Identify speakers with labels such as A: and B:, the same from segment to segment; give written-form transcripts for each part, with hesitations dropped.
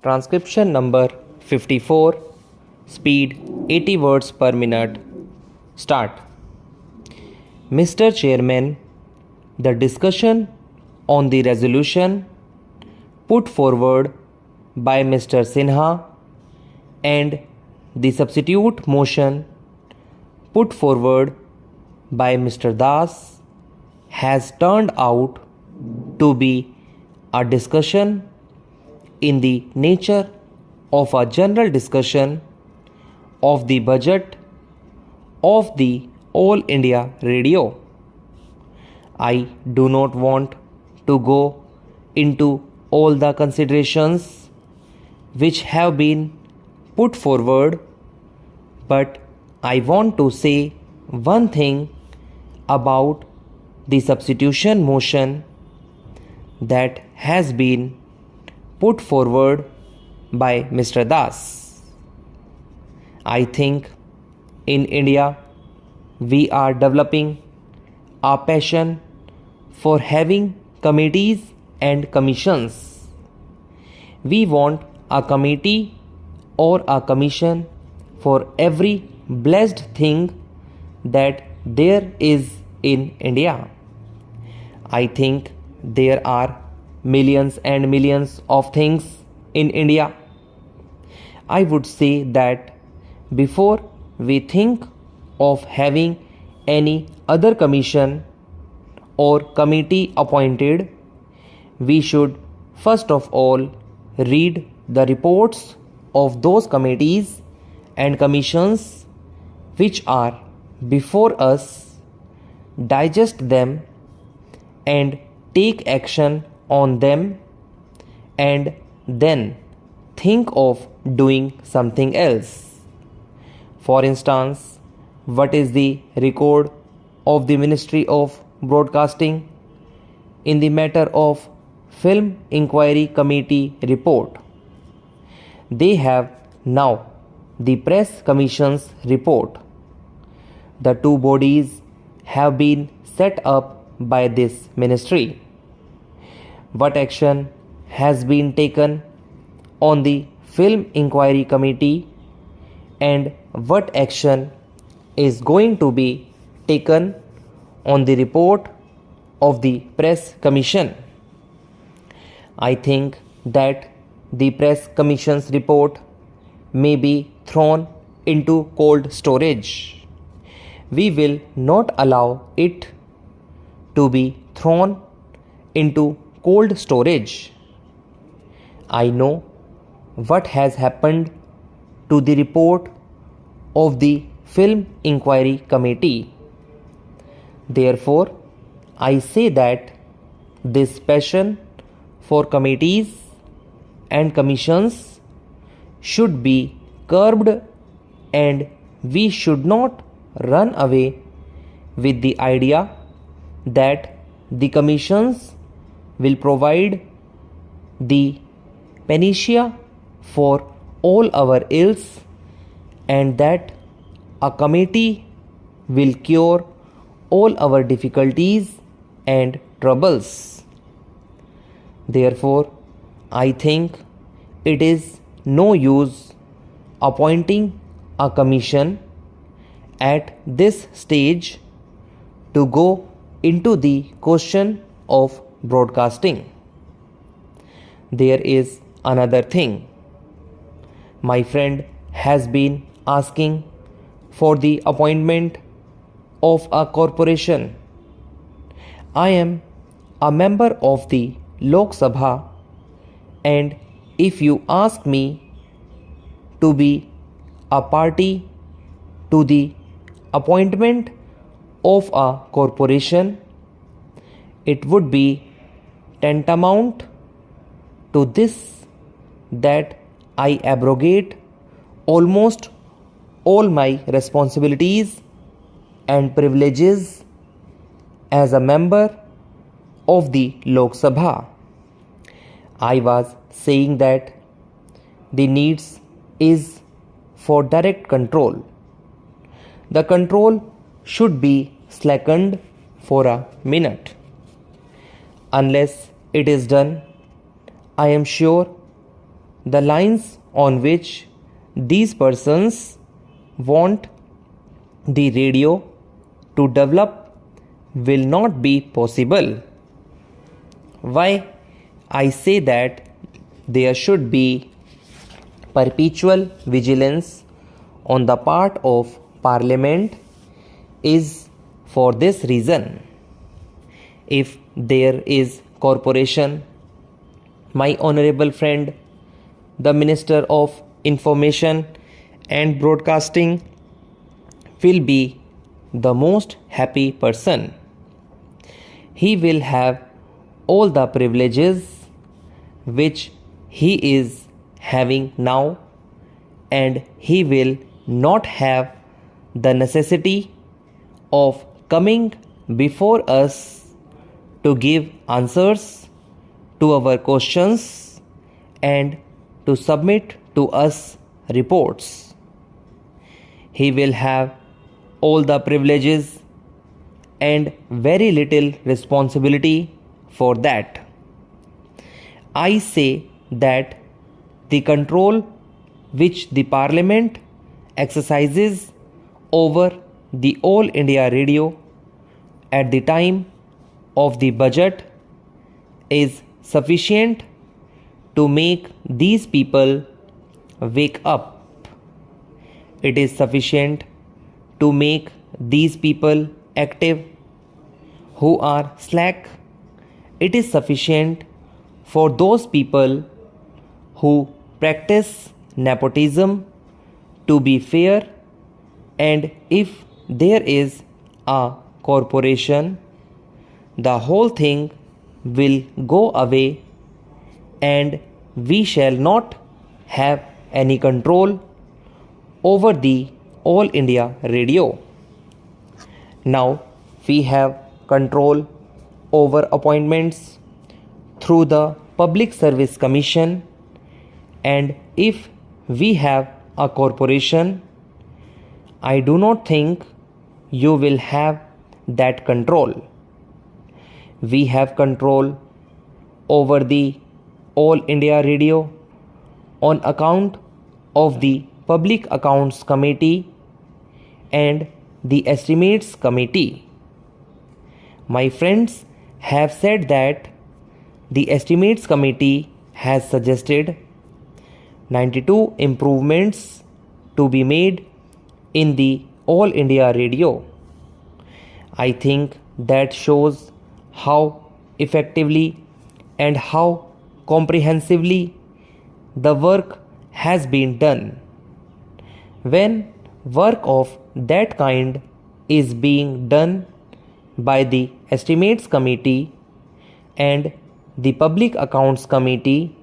A: Transcription number 54, speed 80 words per minute. Start. Mr. Chairman, the discussion on the resolution put forward by Mr. Sinha and the substitute motion put forward by Mr. Das has turned out to be a discussion in the nature of a general discussion of the budget of the All India Radio. I do not want to go into all the considerations which have been put forward, but I want to say one thing about the substitution motion that has been put forward by Mr. Das. I think in India we are developing a passion for having committees and commissions. We want a committee or a commission for every blessed thing that there is in India. I think there are millions and millions of things in India. I would say that before we think of having any other commission or committee appointed, we should first of all read the reports of those committees and commissions which are before us, digest them and take action on them, and then think of doing something else. For instance, what is the record of the Ministry of Broadcasting in the matter of Film Inquiry Committee report? They have now the Press Commission's report. The two bodies have been set up by this ministry. What action has been taken on the Film Inquiry Committee and what action is going to be taken on the report of the Press Commission? I think that the Press Commission's report may be thrown into cold storage. We will not allow it to be thrown into cold storage. I know what has happened to the report of the Film Inquiry Committee. Therefore, I say that this passion for committees and commissions should be curbed, and we should not run away with the idea that the commissions will provide the panacea for all our ills and that a committee will cure all our difficulties and troubles. Therefore, I think it is no use appointing a commission at this stage to go into the question of broadcasting. There is another thing. My friend has been asking for the appointment of a corporation. I am a member of the Lok Sabha, and if you ask me to be a party to the appointment of a corporation, it would be tantamount to this that I abrogate almost all my responsibilities and privileges as a member of the Lok Sabha. I was saying that the needs is for direct control. The control should be slackened for a minute. Unless it is done, I am sure the lines on which these persons want the radio to develop will not be possible. Why I say that there should be perpetual vigilance on the part of Parliament is for this reason. If there is corporation, my honorable friend, the Minister of Information and Broadcasting will be the most happy person. He will have all the privileges which he is having now, and he will not have the necessity of coming before us to give answers to our questions and to submit to us reports. He will have all the privileges and very little responsibility for that. I say that the control which the Parliament exercises over the All India Radio at the time of the budget is sufficient to make these people wake up. It is sufficient to make these people active who are slack. It is sufficient for those people who practice nepotism to be fair, and if there is a corporation, the whole thing will go away and we shall not have any control over the All India Radio. Now we have control over appointments through the Public Service Commission, and if we have a corporation, I do not think you will have that control. We have control over the All India Radio on account of the Public Accounts Committee and the Estimates Committee. My friends have said that the Estimates Committee has suggested 92 improvements to be made in the All India Radio. I think that shows how effectively and how comprehensively the work has been done. When work of that kind is being done by the Estimates Committee and the Public Accounts Committee,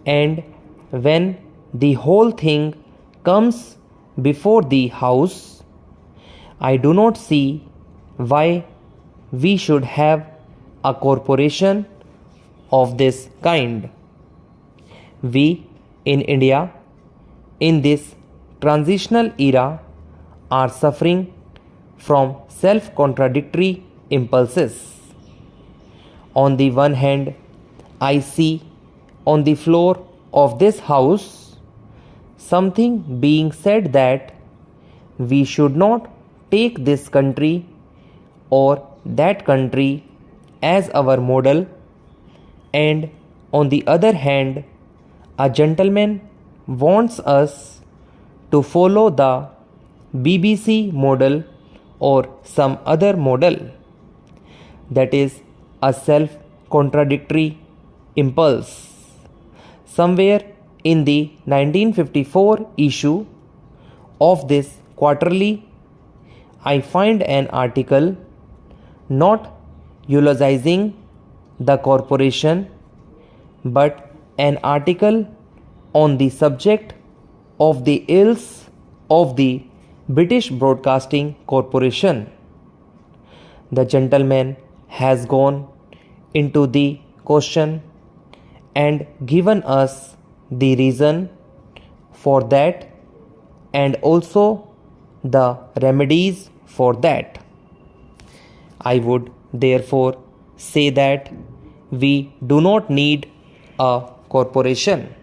A: and when the whole thing comes before the House, I do not see why we should have a corporation of this kind. We in India, in this transitional era, are suffering from self-contradictory impulses. On the one hand, I see on the floor of this house something being said that we should not take this country or that country as our model, and on the other hand, a gentleman wants us to follow the BBC model or some other model. That is a self-contradictory impulse. Somewhere in the 1954 issue of this quarterly, I find an article not eulogizing the corporation, but an article on the subject of the ills of the British Broadcasting Corporation. The gentleman has gone into the question and given us the reason for that and also the remedies for that. I would therefore say that we do not need a corporation.